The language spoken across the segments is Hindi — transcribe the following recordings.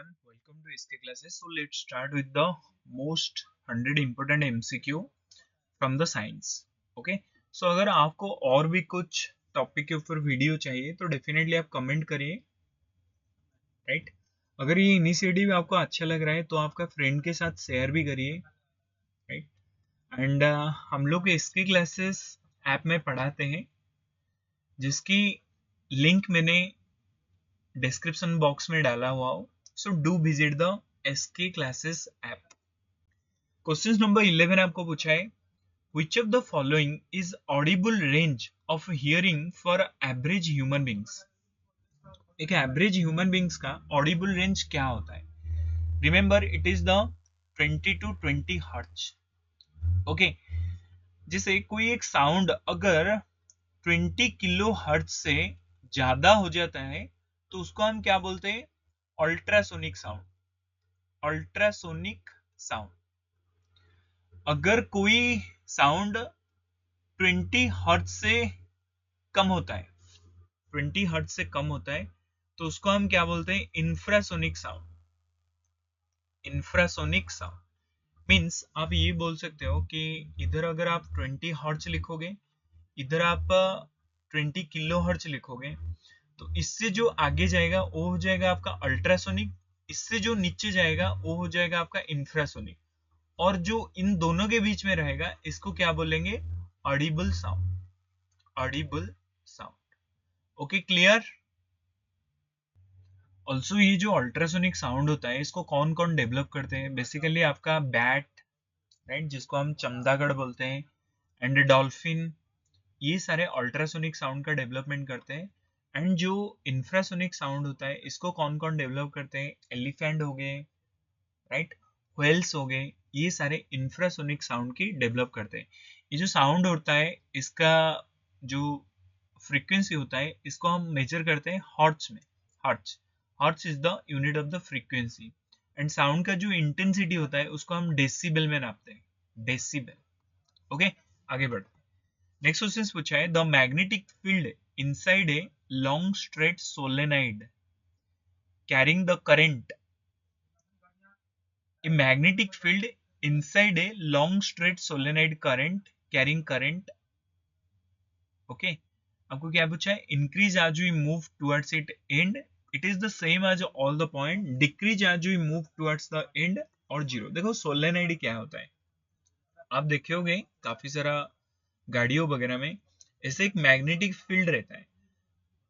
everyone, welcome to SK classes. So let's start with the most 100 important MCQ from the science. Okay, so अगर आपको और भी कुछ टॉपिक के ऊपर वीडियो चाहिए तो डेफिनेटली आप कमेंट करिए, राइट? अगर ये इनिशिएटिव आपको अच्छा लग रहा है तो आपका फ्रेंड के साथ शेयर भी करिए, राइट? एंड हम लोग SK क्लासेस ऐप में पढ़ाते हैं, जिसकी लिंक मैंने डिस्क्रिप्शन बॉक्स में डाला हुआ हो. So do visit the SK classes app. Question number 11 आपको पूछा है, which of the following is audible range of hearing for average human beings? एक एवरेज ह्यूमन बींग्स का ऑडिबल रेंज क्या होता है? Remember it is the 20 to 20 hertz. Okay, जैसे कोई एक साउंड अगर 20 किलो हर्ट्ज से ज्यादा हो जाता है तो उसको हम क्या बोलते हैं? Ultrasonic sound. Ultrasonic sound. अगर कोई साउंड 20 हर्ट्ज से कम होता है, 20 हर्ट्ज से कम होता है तो उसको हम क्या बोलते हैं? Infrasonic sound. Infrasonic sound means आप ये बोल सकते हो कि इधर अगर आप 20 हर्ट्ज लिखोगे, इधर आप 20 किलो हर्ट्ज लिखोगे, तो इससे जो आगे जाएगा वो हो जाएगा आपका अल्ट्रासोनिक, इससे जो नीचे जाएगा वो हो जाएगा आपका इंफ्रासोनिक, और जो इन दोनों के बीच में रहेगा इसको क्या बोलेंगे? Audible sound. Audible sound. Okay, clear? Also ये जो अल्ट्रासोनिक साउंड होता है इसको कौन कौन डेवलप करते हैं? बेसिकली आपका बैट, राइट, जिसको हम चमगादड़ बोलते हैं, एंड डॉल्फिन, ये सारे अल्ट्रासोनिक साउंड का डेवलपमेंट करते हैं. एंड जो इंफ्रासोनिक साउंड होता है इसको कौन कौन डेवलप करते हैं? एलिफेंट हो गए, राइट, व्हेल्स हो गए, ये सारे इंफ्रासोनिक साउंड की डेवलप करते हैं. ये जो साउंड होता है इसका जो फ्रीक्वेंसी होता है इसको हम मेजर करते हैं हर्ट्ज में. Hertz. Hertz is the unit of the frequency. And sound का जो इंटेंसिटी होता है उसको हम डेसिबल में नापते हैं. डेसिबल. ओके, आगे बढ़ते हैं. नेक्स्ट क्वेश्चन पूछा है, the magnetic field inside a long straight solenoid carrying the current. A magnetic field inside a long straight solenoid current carrying current. Okay, आपको क्या पूछा है? Increase as we move towards its end. It is the same as all the point. Decrease as we move towards the end और जीरो. देखो सोलेनाइड क्या होता है, आप देखे होंगे काफी सारा गाड़ियों वगैरह में ऐसे एक मैग्नेटिक फील्ड रहता है.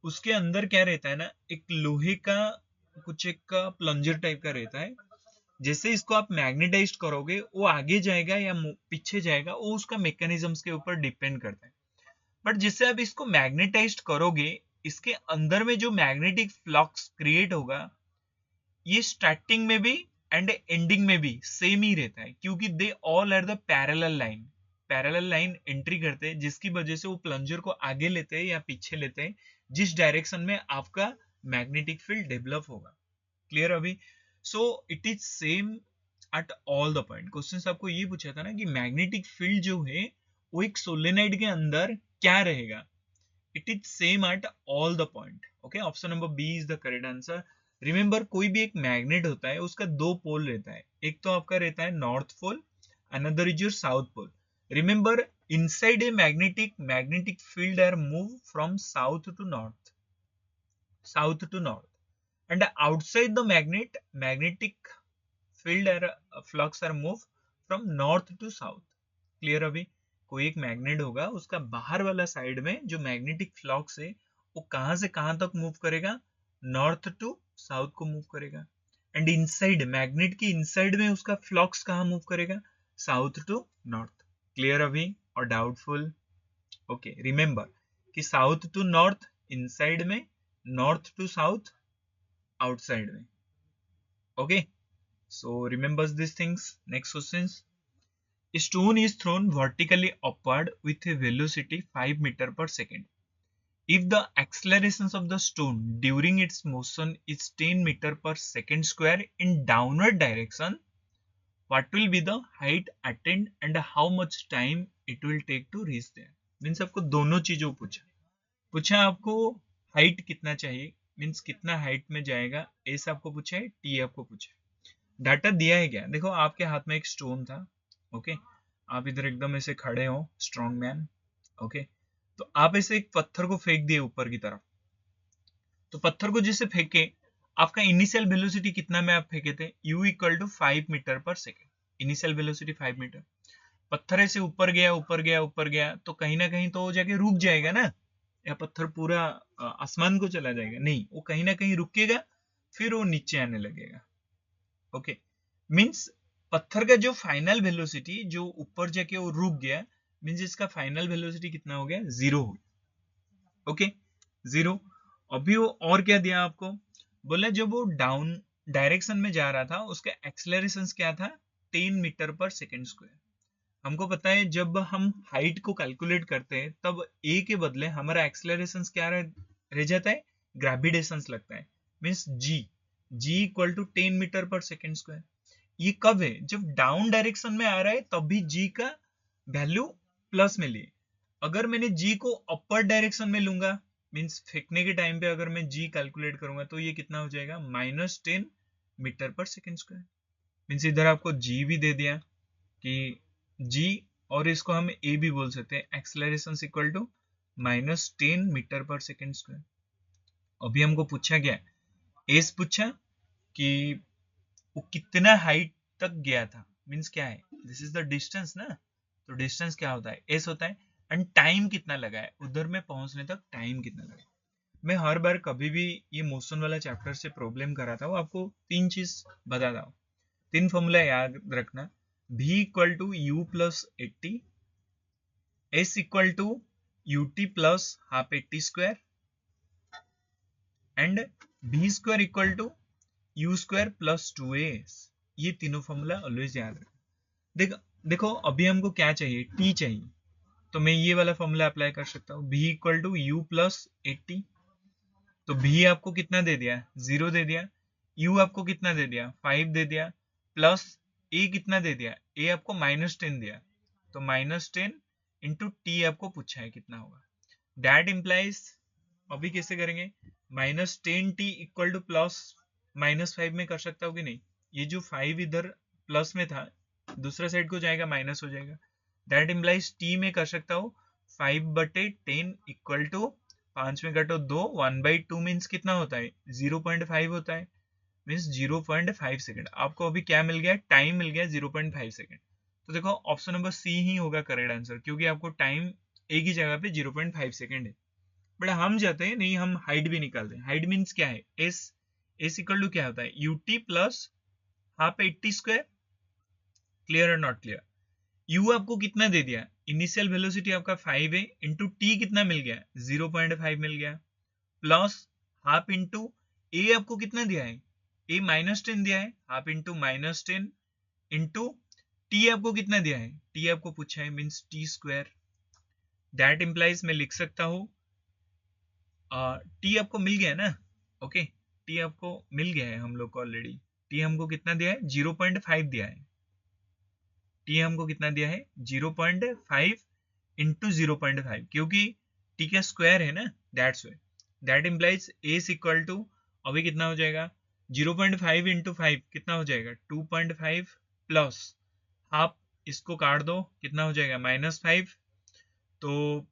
उसके अंदर क्या रहता है ना, एक लोहे का कुछ एक प्लंजर टाइप का रहता है. जैसे इसको आप मैग्नेटाइज करोगे वो आगे जाएगा या पीछे जाएगा वो उसका मैकेनिज्म्स के ऊपर डिपेंड करता है. बट जिससे आप इसको मैग्नेटाइज करोगे इसके अंदर में जो मैग्नेटिक फ्लक्स क्रिएट होगा ये स्टार्टिंग में भी एंड एंडिंग में भी सेम ही रहता है, क्योंकि they all are the parallel line. Parallel line entry करते हैं जिसकी वजह से वो प्लंजर को आगे लेते हैं या पीछे लेते हैं जिस डायरेक्शन में आपका मैग्नेटिक फील्ड डेवलप होगा. क्लियर अभी? So it is same at all the point. Question आपको ये पूछा था ना कि मैग्नेटिक फील्ड जो है वो एक सोलेनाइड के अंदर क्या रहेगा? It is same at all the point. Okay, option number B is the correct answer. Remember कोई भी एक मैग्नेट होता है उसका दो पोल रहता है, एक तो आपका रहता है north pole, another is your south pole. Remember inside a magnetic field are move from south to north, and outside the magnetic field flux are move from north to south. Clear? अभी कोई एक मैग्नेट होगा उसका बाहर वाला साइड में जो मैग्नेटिक फ्लक्स है वो कहां से कहां तक मूव करेगा? नॉर्थ टू साउथ को मूव करेगा. एंड इनसाइड मैग्नेट की इनसाइड में उसका फ्लक्स कहां मूव करेगा? South to north. क्लियर अभी और डाउटफुल? ओके, रिमेंबर कि साउथ टू नॉर्थ इनसाइड में, नॉर्थ टू साउथ आउटसाइड में. Okay, so remembers these things. Next questions. A stone is thrown vertically upward with a velocity 5 meter per second. If the accelerations of the stone during its motion is 10 meter per second square in downward direction, what will be the height attained and how much time it will take to reach there? Means आपको दोनों चीजों पूछा आपको हाइट कितना चाहिए, मीन्स कितना हाइट में जाएगा, एस आपको पूछा है, टी आपको पूछा है। डाटा दिया है क्या, देखो आपके हाथ में एक स्टोन था, ओके, आप इधर एकदम ऐसे खड़े हो स्ट्रॉन्ग मैन, ओके, तो आप ऐसे एक पत्थर को फेंक दिए ऊपर की तरफ, तो पत्थर को जैसे फेंके, आपका इनिशियल वेलोसिटी कितना में आप फेंके थे, u equal to 5 metre per second, initial velocity 5 metre. पत्थर ऐसे ऊपर गया ऊपर गया ऊपर गया, तो कहीं ना कहीं तो वो जाके रुक जाएगा ना, या पत्थर पूरा आसमान को चला जाएगा, नहीं, वो कहीं ना कहीं रुकेगा, फिर वो नीचे आने लगेगा, ओके। मीन्स पत्थर का जो फाइनल वेलोसिटी जो ऊपर जाके वो रुक गया, मीन्स इसका फाइनल वेलोसिटी कितना हो गया, 0 हो गया, ओके, 0। अभी वो और क्या दिया आपको, बोला जब वो डाउन डायरेक्शन में जा रहा था उसका एक्सेलरेशन क्या था, 10 मीटर पर सेकेंड स्क्वायर। हमको पता है जब हम हाइट को कैलकुलेट करते हैं तब ए के बदले हमारा एक्सेलरेशन क्या रह जाता है, ग्रेविटेशन लगता है, means g, g equal to 10 meter per second square. ये कब है, जब डाउन डायरेक्शन में आ रहा है तब भी जी का वैल्यू प्लस में लिए। अगर मैंने जी को अपर डायरेक्शन में लूंगा, मीन्स फेंकने के टाइम पे अगर मैं जी कैलकुलेट करूंगा तो ये कितना हो जाएगा, -10 meter per second square. Means इधर आपको जी भी दे दिया कि जी, और इसको हम ए भी बोल सकते हैं, acceleration equal to -10 meter per second square. अभी हमको पूछा गया, एस पूछा कि वो कितना हाइट तक गया था, मीन्स क्या है, दिस इज द डिस्टेंस ना, तो डिस्टेंस क्या होता है, एस होता है, एंड टाइम कितना लगा है उधर में पहुंचने तक, टाइम कितना लगा है। मैं हर बार कभी भी ये मोशन वाला चैप्टर से प्रॉब्लम कराता हूँ, आपको तीन चीज बताता हूँ, तीन फॉर्मूला याद रखना, v equal to u plus 80, s equal to u t plus half 80 square, and v square equal to u square plus 2as। ये तीनों फॉर्मूला ऑलवेज याद रखना। देखो देखो अभी हमको क्या चाहिए, t चाहिए, तो मैं ये वाला फॉर्मूला अप्लाई कर सकता हूँ, v equal to u plus 80, तो v आपको कितना दे दिया, 0 दे दिया, u आपको कितना दे दिया, 5 दे दिया, प्लस a कितना दे दिया, a आपको -10 दिया, तो -10 इंटू टी आपको पूछा है कितना होगा, दैट इम्प्लाइज, अभी कैसे करेंगे, -10t इक्वल टू प्लस -5 में कर सकता हूँ कि नहीं, ये जो 5 इधर प्लस में था दूसरा साइड को जाएगा माइनस हो जाएगा, दैट इम्प्लाइज t में कर सकता हूँ 5/10 इक्वल टू 5 में कटो 2, 1/2 मीन्स कितना होता है, 0.5 होता है, मीन्स 0.5 सेकेंड। आपको अभी क्या मिल गया, टाइम मिल गया 0.5 सेकेंड। तो देखो ऑप्शन नंबर सी ही होगा करेक्ट आंसर, क्योंकि आपको टाइम एक ही जगह पे 0.5 सेकेंड है। बट हम जाते हैं नहीं, हम हाइट भी निकालते हैं, हाइट मीन्स क्या है, एस, एस इक्वल टू क्या होता है, UT plus half 80 square, clear और नॉट क्लियर। यू आपको कितना दे दिया, इनिशियल वेलोसिटी आपका 5 है, इंटू टी कितना मिल गया, 0.5 मिल गया, प्लस हाफ इंटू ए आपको कितना दिया है, ए -10 दिया है, हाफ इंटू -10 इंटू टी आपको कितना दिया है, टी आपको पूछा है, means T square, that implies मैं लिख सकता हूँ, टी आपको मिल गया ना, ओके, टी आपको मिल गया है हम लोग को ऑलरेडी, टी हमको कितना दिया है, 0.5 दिया है, टी हमको कितना दिया है 0.5 इंटू 0.5, क्योंकि टी का स्क्वायर है ना, that's way, that implies s equal to, अभी कितना हो जाएगा, 0.5 इंटू 5 कितना हो जाएगा, 2.5 प्लस हाफ, इसको काट दो कितना हो जाएगा -5, तो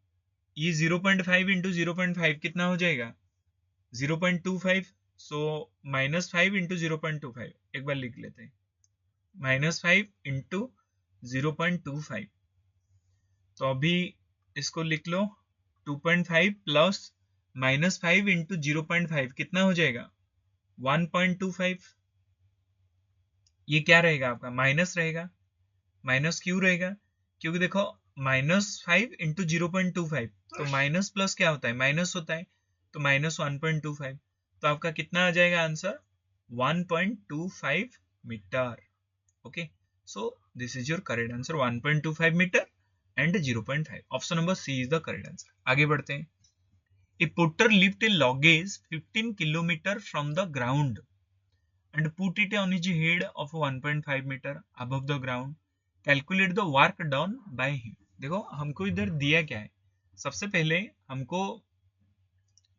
ये 0.5 इंटू 0.5 कितना हो जाएगा 0.25, सो -5 इंटू 0.25, एक बार लिख लेते हैं, -5 इंटू 0.25, तो अभी इसको लिख लो, 2.5 प्लस -5 इंटू 0.5 कितना हो जाएगा 1.25, ये क्या रहेगा आपका, माइनस रहेगा, माइनस क्यों रहेगा, क्योंकि देखो -5 इंटू 0.25, तो माइनस प्लस क्या होता है, माइनस होता है, तो -1.25, तो आपका कितना आ जाएगा answer, 1.25 metre, okay. So this is your correct answer, 1.25 metre and 0.5, option number C is the correct answer. आगे बढ़ते हैं, a porter lift a luggage 15 kilometre from the ground and put it on his head of 1.5 meter above the ground, calculate the work done by him। देखो हमको इधर दिया क्या है, सबसे पहले हमको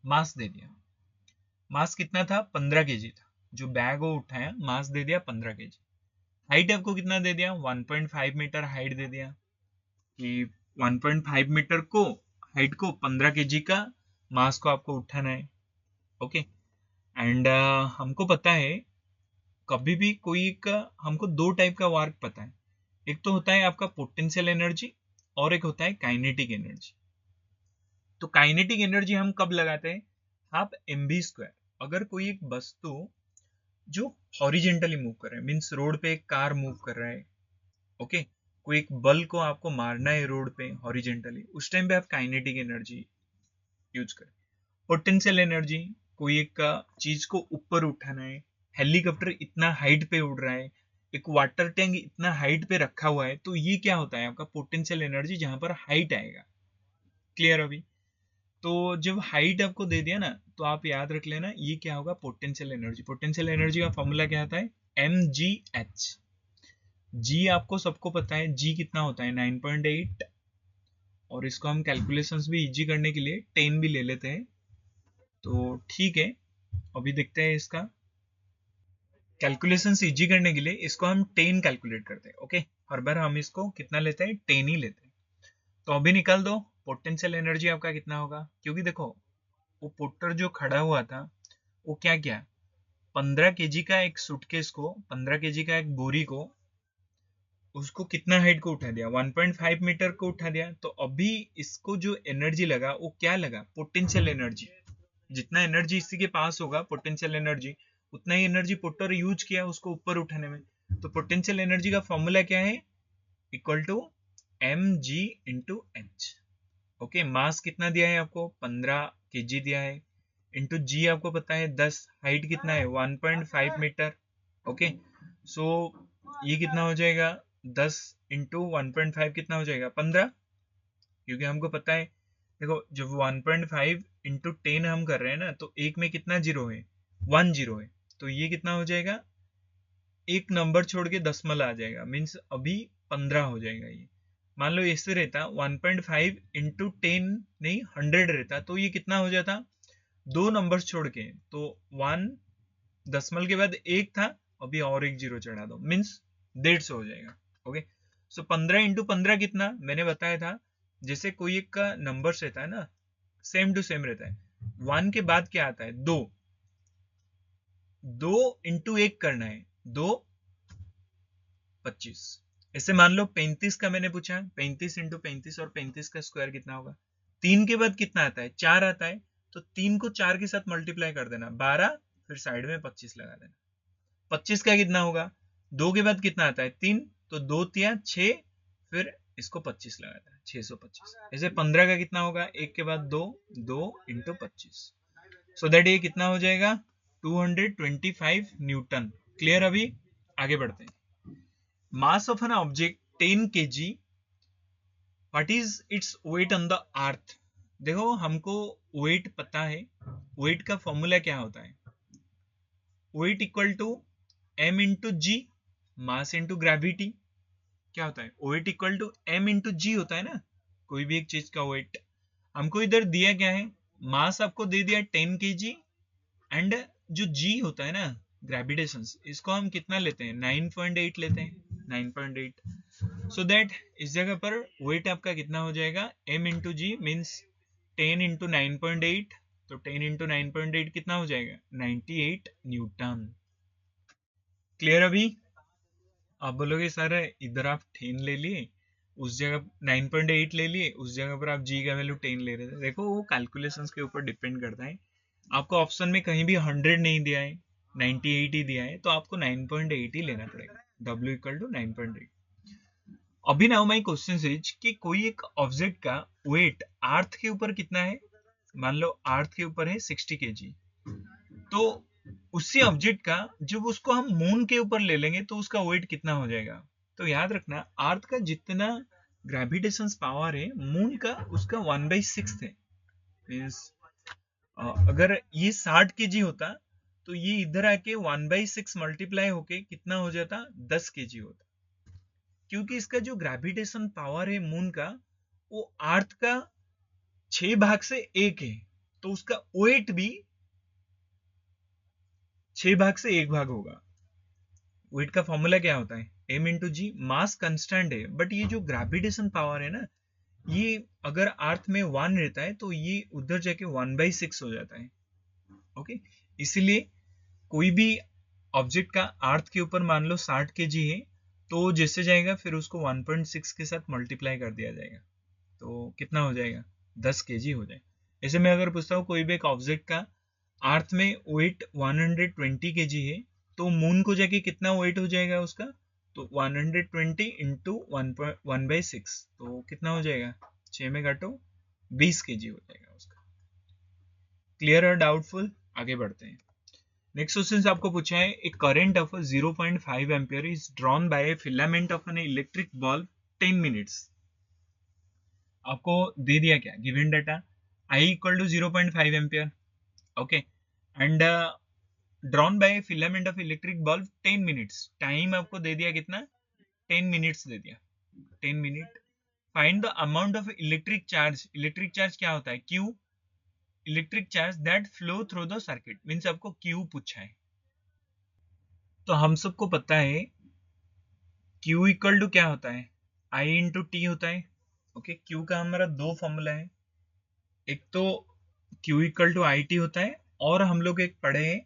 मास दे दिया, मास कितना था, 15 kg था, जो बैग वो उठाया मास दे दिया 15 kg। हाइट आपको कितना दे दिया, 1.5 मीटर हाइट दे दिया, कि 1.5 मीटर को हाइट को 15 kg का मास को आपको उठाना है। ओके, एंड हमको पता है कभी भी कोई का, हमको दो टाइप का वर्क पता है, एक तो होता है आपका पोटेंशियल एनर्जी और एक होता है काइनेटिक एनर्जी। तो काइनेटिक एनर्जी हम कब लगाते हैं, हाफ mv²। अगर कोई एक वस्तु जो हॉरिजेंटली मूव कर रहा है, मीन्स रोड पे एक कार मूव कर रहा है, ओके, कोई एक बल को आपको मारना है रोड पे हॉरिजेंटली, उस टाइम पे आप काइनेटिक एनर्जी यूज करें। पोटेंशियल एनर्जी, कोई एक का चीज को ऊपर उठाना है, हेलीकॉप्टर इतना हाइट पे उड़ रहा है, एक वाटर टैंक इतना हाइट पे रखा हुआ है, तो ये क्या होता है आपका पोटेंशियल एनर्जी, जहां पर हाइट आएगा। क्लियर अभी? तो जब हाइट आपको दे दिया ना, तो आप याद रख लेना ये क्या होगा, पोटेंशियल एनर्जी। पोटेंशियल एनर्जी का फॉर्मूला क्या आता है, mgh। जी आपको सबको पता है, जी कितना होता है 9.8, और इसको हम कैलकुलेशंस भी इजी करने के लिए 10 भी ले लेते हैं। तो ठीक है, अभी देखते हैं इसका कैलकुलेशंस इजी करने के लिए इसको हम 10 कैलकुलेट करते हैं। ओके, हर बार हम इसको कितना लेते हैं, 10 ही लेते हैं। तो अभी निकाल दो पोटेंशियल एनर्जी आपका कितना होगा, क्योंकि देखो वो पुट्टर जो खड़ा हुआ था वो क्या किया, 15 kg का एक सूटकेस को, 15 kg का एक बोरी को, उसको कितना हाइट को उठा दिया, 1.5 मीटर को उठा दिया। तो अभी इसको जो एनर्जी लगा वो क्या लगा, पोटेंशियल एनर्जी। जितना एनर्जी इसी के पास होगा पोटेंशियल एनर्जी, उतना ही एनर्जी पुट्टर यूज किया उसको ऊपर उठाने में। तो पोटेंशियल एनर्जी का फॉर्मूला क्या है, इक्वल टू mg/h। ओके, मास कितना दिया है आपको, 15 kg दिया है, इंटू जी आपको पता है 10, हाइट कितना है 1.5 मीटर। ओके, सो ये कितना हो जाएगा, 10 इंटू 1.5 कितना हो जाएगा, 15, क्योंकि हमको पता है, देखो जब 1.5 इंटू 10 हम कर रहे हैं ना, तो एक में कितना जीरो है, 1 जीरो है, तो ये कितना हो जाएगा, एक नंबर छोड़ के दशमलव आ जाएगा, मीन्स अभी 15 हो जाएगा ये। मान लो इससे रहता 1.5 इंटू 10 नहीं 100 रहता, तो ये कितना हो जाता, दो नंबर्स छोड़ के, तो 1 दशमलव के बाद एक था, अभी और एक जीरो चढ़ा दो, मीन्स 150 हो जाएगा। ओके, सो 15 इंटू 15 कितना, मैंने बताया था जैसे कोई एक का नंबर रहता है ना, सेम टू सेम रहता है, 1 के बाद क्या आता है, दो, दो इंटू एक करना है, दो 25। ऐसे मान लो 35 का मैंने पूछा, 35 इंटू 35, और 35 का स्क्वायर कितना होगा, तीन के बाद कितना आता है, चार आता है, तो तीन को चार के साथ मल्टीप्लाई कर देना, 12, फिर साइड में 25 लगा देना। 25 का कितना होगा, दो के बाद कितना आता है, तीन, तो दो तिया 6, फिर इसको 25 लगा देना, 625। ऐसे 15 का कितना होगा, एक के बाद दो, दो इंटू 25, सो दैट ये कितना हो जाएगा, 225 न्यूटन। क्लियर? अभी आगे बढ़ते हैं। Mass of an object 10 kg, what is its weight on the earth. देखो हमको वेट पता है, वेट का फॉर्मूला क्या होता है, weight equal to m into G, mass into gravity. क्या होता है, weight equal to m into G होता है ना, कोई भी एक चीज का वेट। हमको इधर दिया क्या है, मास आपको दे दिया 10 kg, एंड जो जी होता है ना ग्रेविटेशन, इसको हम कितना लेते हैं, 9.8 लेते हैं, 9.8। सो दैट इस जगह पर वेट आपका कितना हो जाएगा, m इंटू जी, मीन्स 10 इंटू 9.8, तो 10 इंटू 9.8 कितना हो जाएगा, 98 न्यूटन। क्लियर? अभी आप बोलोगे सर इधर आप 10 ले लिए, उस जगह 9.8 ले लिए, उस जगह पर आप जी का वैल्यू 10 ले रहे थे। देखो वो कैलकुलेशंस के ऊपर डिपेंड करता है, आपको ऑप्शन में कहीं भी 100 नहीं दिया है, 98 ही दिया है, तो आपको 9.8 ही लेना पड़ेगा, W इक्वल टू 9.8। अभी नाउ माई क्वेश्चन इज कि कोई एक ऑब्जेक्ट का वेट अर्थ के ऊपर कितना है, मान लो अर्थ के ऊपर है 60 kg, तो उसी ऑब्जेक्ट का जब उसको हम मून के ऊपर ले लेंगे तो उसका वेट कितना हो जाएगा। तो याद रखना अर्थ का जितना ग्रेविटेशन पावर है, मून का उसका 1/6 है। मीन्स अगर ये 60 kg होता, तो ये इधर आके 1/6 मल्टीप्लाई होके कितना हो जाता, 10 kg होता, क्योंकि इसका जो ग्रेविटेशन पावर है मून का, वो अर्थ का 6 भाग से एक है, तो उसका वेट भी 6 भाग से 1 भाग होगा। वेट का फॉर्मूला क्या होता है, m इंटू जी। मास कंस्टेंट है, बट ये जो ग्रेविटेशन पावर है ना, ये अगर अर्थ में 1 रहता है तो ये उधर जाके 1/6 हो जाता है। ओके, इसीलिए कोई भी ऑब्जेक्ट का अर्थ के ऊपर मान लो 60 kg है, तो जैसे जाएगा फिर उसको 1.6 के साथ मल्टीप्लाई कर दिया जाएगा, तो कितना हो जाएगा, 10 kg हो जाएगा। ऐसे मैं अगर पूछता हूँ कोई भी एक ऑब्जेक्ट का अर्थ में वेट 120 kg है, तो मून को जाके कितना वेट हो जाएगा उसका, तो 120 इंटू 1/6, तो कितना हो जाएगा, 6 में काटो 20 kg हो जाएगा उसका। क्लियर और डाउटफुल, आगे बढ़ते हैं। नेक्स्ट क्वेश्चन आपको पूछा है, एक current of 0.5 ampere is drawn by a filament of an electric bulb 10 minutes. आपको दे दिया क्या, given data I equal to 0.5 ampere, okay, and drawn by filament of electric bulb 10 minutes. Time आपको दे दिया कितना, 10 मिनट्स दे दिया, 10 minute. Find the amount of electric charge. Electric charge क्या होता है, Q। Electric charge that flow through the circuit, means आपको Q पूछा है। तो हम सबको पता है Q इक्वल टू क्या होता है, I इंटू टी होता है। ओके, Q का हमारा दो फॉर्मूला है, एक तो Q equal to I T होता है, और हम लोग एक पढ़े हैं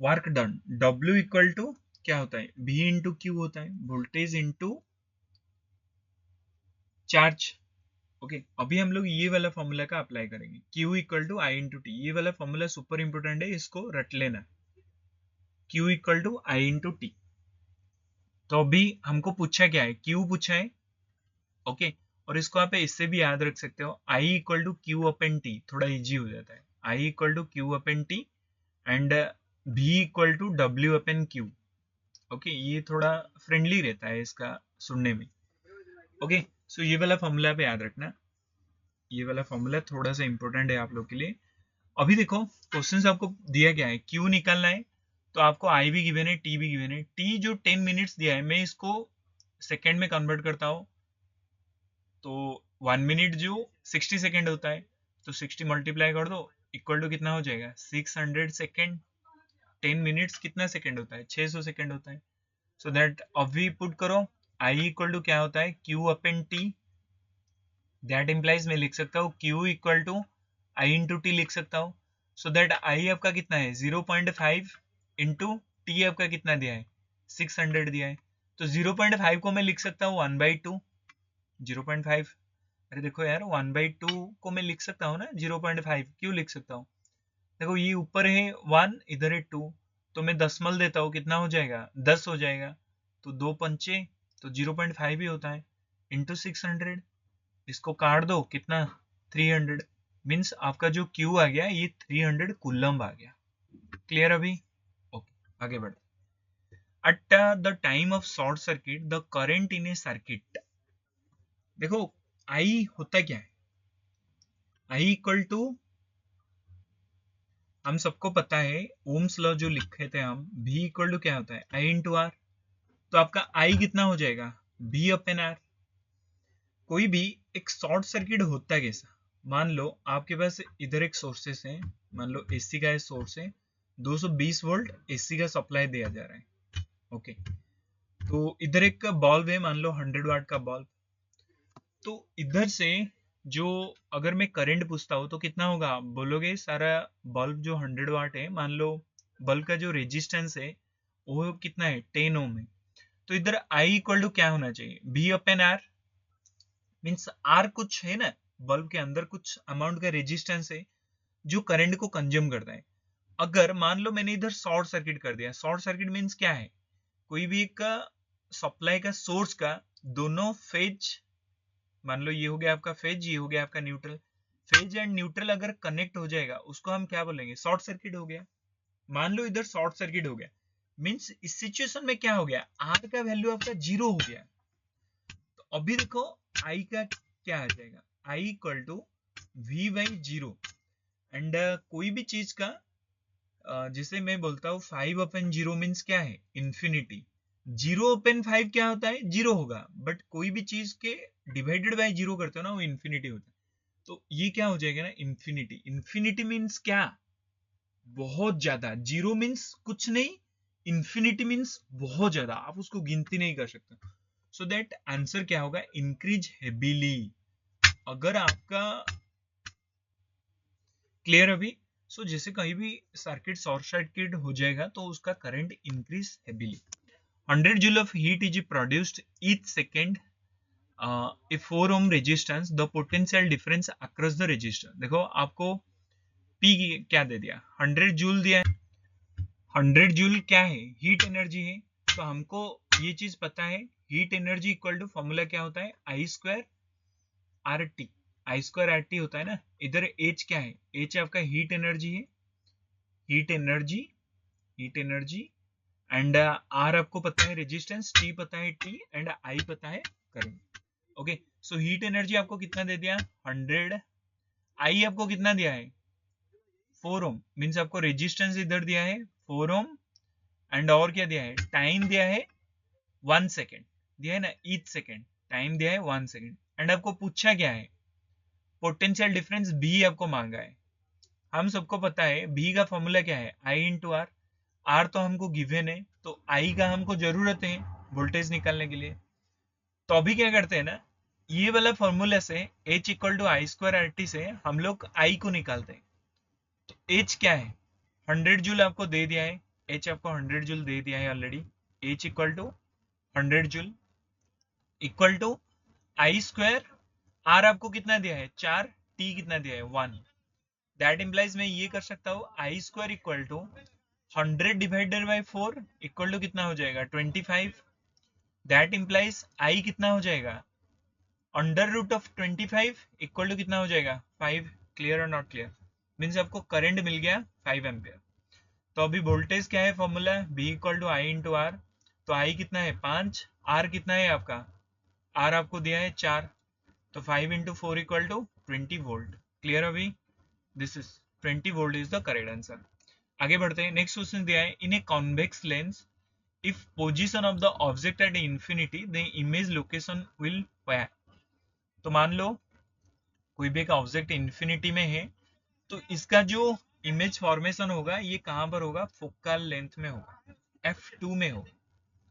work done, W equal to क्या होता है, V इंटू क्यू होता है, वोल्टेज इंटू चार्ज। ओके, अभी हम लोग ये वाला फॉर्मूला का अप्लाई करेंगे, Q equal to I into T. ये वाला फॉर्मूला सुपर इंपोर्टेंट है, इसको रट लेना, Q equal to I into T. तो अभी हमको पूछा क्या है, Q पूछा है, ओके, और इसको आप इससे भी याद रख सकते हो, I equal to Q upon T, थोड़ा इजी हो जाता है, I equal to Q upon T and V equal to W upon Q. Okay, ये थोड़ा फ्रेंडली रहता है इसका सुनने में। ओके, सो ये वाला फॉर्मूला पे याद रखना, ये वाला फॉर्मूला थोड़ा सा इंपॉर्टेंट है आप लोग के लिए। अभी देखो क्वेश्चन आपको दिया गया है, क्यू निकालना है, तो आपको आई भी गिवन है, टी भी गिवन है। टी जो 10 मिनट्स दिया है, मैं इसको सेकेंड में कन्वर्ट करता हूँ, तो 1 मिनट जो 60 सेकेंड होता है, तो 60 मल्टीप्लाई कर दो, इक्वल टू कितना हो जाएगा, 600 सेकेंड। 10 मिनट्स कितना सेकेंड होता है, 600 सेकेंड होता है। सो दैट अभी पुट करो, आई इक्वल टू क्या होता है, Q upon T, that implies मैं लिख सकता हूँ Q equal to I into T लिख सकता हूँ। सो दैट आई आपका कितना है 0.5 इंटू टी आपका कितना दिया है 600 दिया है, तो 0.5 को मैं लिख सकता हूँ 1/2, 0.5। अरे देखो यार 1/2 को मैं लिख सकता हूँ ना, 0.5 क्यों लिख सकता हूँ, देखो ये ऊपर है 1, इधर है 2, तो मैं दशमलव देता हूँ, कितना हो जाएगा 10 हो जाएगा, तो 2 पंचे तो 0.5 ही होता है, इंटू 600, इसको काट दो कितना 300, मीन्स आपका जो Q आ गया ये 300 कूलम्ब आ गया। क्लियर अभी, ओके आगे बढ़। At the time of short circuit the current in A circuit, देखो आई होता क्या है, आई इक्वल टू, हम सबको पता है ओम्स लॉ जो लिखे थे हम, V इक्वल टू क्या होता है I इंटू आर, तो आपका I कितना हो जाएगा V अपन आर। कोई भी एक शॉर्ट सर्किट होता है कैसा, मान लो आपके पास इधर एक सोर्सेस है, मान लो एसी का सोर्स है, 220 वोल्ट एसी का सप्लाई दिया जा रहा है, ओके, तो इधर एक बल्ब है, मान लो 100 वाट का बल्ब, तो इधर से जो अगर मैं करंट पूछता हूँ तो कितना होगा, आप बोलोगे सारा बल्ब जो 100 वाट है, मान लो बल्ब का जो रेजिस्टेंस है वो कितना है 10 ओम है, तो इधर आई इक्वल टू क्या होना चाहिए V upon R, means R कुछ है ना, बल्ब के अंदर कुछ अमाउंट का रेजिस्टेंस है जो करंट को कंज्यूम करता है। अगर मान लो मैंने इधर शॉर्ट सर्किट कर दिया, शॉर्ट सर्किट मीन्स क्या है, कोई भी एक सप्लाई का सोर्स का दोनों फेज, मान लो ये हो गया आपका फेज, ये हो गया आपका न्यूट्रल, फेज एंड न्यूट्रल अगर कनेक्ट हो जाएगा उसको हम क्या बोलेंगे, शॉर्ट सर्किट हो गया। मान लो इधर शॉर्ट सर्किट हो गया, मीन्स इस सिचुएशन में क्या हो गया, आर का वैल्यू आपका 0 हो गया। तो अभी देखो आई का क्या आ जाएगा, I equal to V/0, and कोई भी चीज का जिसे मैं बोलता हूँ 5/0 मीन्स क्या है इंफिनिटी, 0/5 क्या होता है 0 होगा, बट कोई भी चीज के डिवाइडेड बाय 0 करते हो ना वो इंफिनिटी होता है, तो ये क्या हो जाएगा ना इंफिनिटी। इंफिनिटी मीन्स क्या, बहुत ज्यादा। जीरो मीन्स कुछ नहीं, इंफिनिटी मीन्स बहुत ज्यादा, आप उसको गिनती नहीं कर सकते। सो दैट आंसर क्या होगा, इंक्रीज हेवीली। अगर आपका क्लियर अभी, सो जैसे कहीं भी सर्किट शॉर्ट सर्किट हो जाएगा तो उसका current increase heavily. 100 joule of heat is produced each second a 4 ohm resistance, the potential difference across the resistor. देखो आपको पी क्या दे दिया, 100 जूल दिया है। 100 जूल क्या है, हीट एनर्जी है। तो हमको ये चीज पता है, heat energy equal to formula क्या होता है, I square R T. I square R T होता है ना। इधर एच क्या है, एच आपका हीट एनर्जी है, heat energy, heat energy. And R आपको पता है रेजिस्टेंस, टी पता है टी, एंड आई पता है current. Okay, so heat energy आपको कितना दे दिया, 100। आई आपको कितना दिया है, 4 ओम, मीन्स आपको रेजिस्टेंस इधर दिया है 4 ओम, एंड और क्या दिया है, टाइम दिया है 1 सेकेंड, दिया है ना ईच सेकेंड, टाइम दिया है 1 सेकेंड। एंड आपको पूछा क्या है, पोटेंशियल डिफरेंस बी आपको मांगा है। हम सबको पता है बी का फॉर्मूला क्या है, आई इंटू आर। आर तो हमको गिवन है, तो आई का हमको जरूरत है वोल्टेज निकालने के लिए। तो अभी क्या करते हैं ना, ये वाला फॉर्मूला से H equal to I square R T से हम लोग आई को निकालते हैं। तो एच क्या है, 100 जूल आपको दे दिया है, एच आपको 100 जूल दे दिया है already. H equal to 100 joule equal to I square, R आपको कितना दिया है 4, टी कितना दिया है 1। दैट इम्प्लाइज मैं ये कर सकता हूँ, I square equal to 100 divided by 4 equal to कितना हो जाएगा 25। दैट इम्प्लाइज आई कितना हो जाएगा, under root of 25 equal to कितना हो जाएगा 5। क्लियर और नॉट क्लियर, मीन्स आपको करंट मिल गया 5 एम्पियर। तो अभी वोल्टेज क्या है, formula B equal to I into R. तो आई कितना है 5, आर कितना है आपका, आर आपको दिया है 4, तो 5 into 4 equal to 20 volt. Clear अभी, this is 20 volt is the correct answer. आगे बढ़ते हैं, नेक्स्ट क्वेश्चन दिया है, in a convex lens if position of the object at infinity the image location will where. तो मान लो कोई भी एक ऑब्जेक्ट इंफिनिटी में है, तो इसका जो इमेज फॉर्मेशन होगा ये कहां पर होगा, फोकल लेंथ में होगा, f2 में होगा।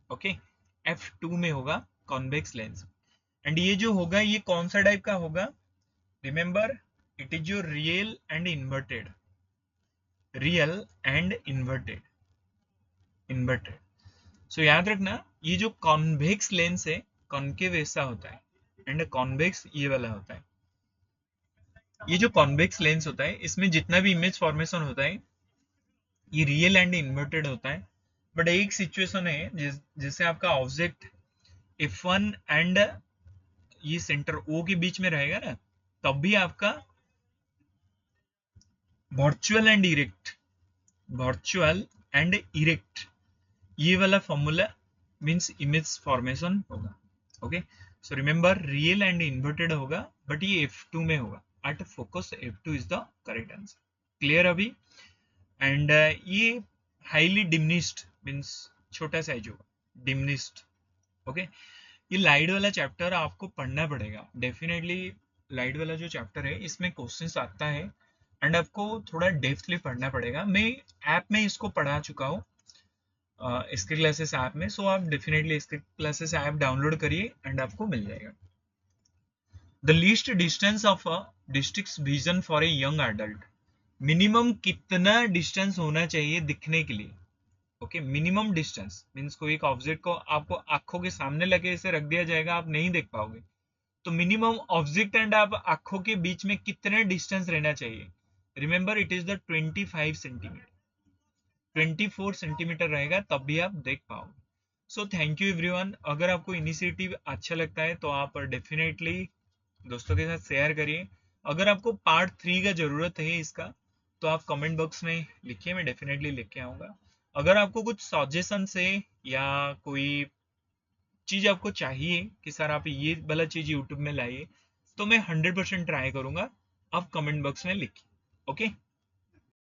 ओके, f2 में होगा कॉन्वेक्स लेंस। एंड ये जो होगा ये कौन सा टाइप का होगा, remember it is your real and inverted, real and inverted, inverted. So याद रखना, ये जो कॉन्वेक्स लेंस है कॉन्केव ऐसा होता है, एंड कॉन्वेक्स ये वाला होता है। ये जो कॉन्वेक्स लेंस होता है इसमें जितना भी इमेज फॉर्मेशन होता है ये रियल एंड इन्वर्टेड होता है। बट एक सिचुएशन है जैसे आपका ऑब्जेक्ट F1 एंड ये सेंटर O के बीच में रहेगा ना, तब भी आपका virtual and erect, virtual and erect ये वाला फॉर्मूला मींस इमेज फॉर्मेशन होगा। Okay, so remember real and inverted होगा, बट ये F2 में होगा, at focus F2 is the correct answer. Clear अभी, एंड ये हाईली डिमिनिस्ड मीन्स छोटा साइज होगा, डिमिनिस्ड। ओके, ये लाइट वाला चैप्टर आपको पढ़ना पड़ेगा डेफिनेटली। लाइट वाला जो चैप्टर है इसमें क्वेश्चंस आता है, एंड आपको थोड़ा डेप्थली पढ़ना पड़ेगा। मैं ऐप में इसको पढ़ा चुका हूँ, इसके क्लासेस ऐप में। सो आप डेफिनेटली इसके क्लासेस ऐप डाउनलोड करिए एंड आपको मिल जाएगा। The least distance of a district vision for a young adult, minimum कितना डिस्टेंस होना चाहिए दिखने के लिए। ओके, मिनिमम डिस्टेंस मीन्स कोई एक ऑब्जेक्ट को आपको आंखों के सामने लगे इसे रख दिया जाएगा, आप नहीं देख पाओगे। तो मिनिमम ऑब्जेक्ट एंड आप आंखों के बीच में कितने डिस्टेंस रहना चाहिए, remember it is the 25 centimetre, 24 centimetre रहेगा तब भी आप देख पाओगे। So thank you everyone. अगर आपको इनिशिएटिव अच्छा लगता है तो आप डेफिनेटली दोस्तों के साथ शेयर करिए। अगर आपको पार्ट 3 का जरूरत है इसका, तो आप कमेंट बॉक्स में लिखिए, मैं डेफिनेटली लिख के आऊंगा। अगर आपको कुछ सजेशन है या कोई चीज आपको चाहिए कि सर आप ये वाला चीज यूट्यूब में लाइए, तो मैं 100% ट्राई करूंगा, आप कमेंट बॉक्स में लिखिए। ओके।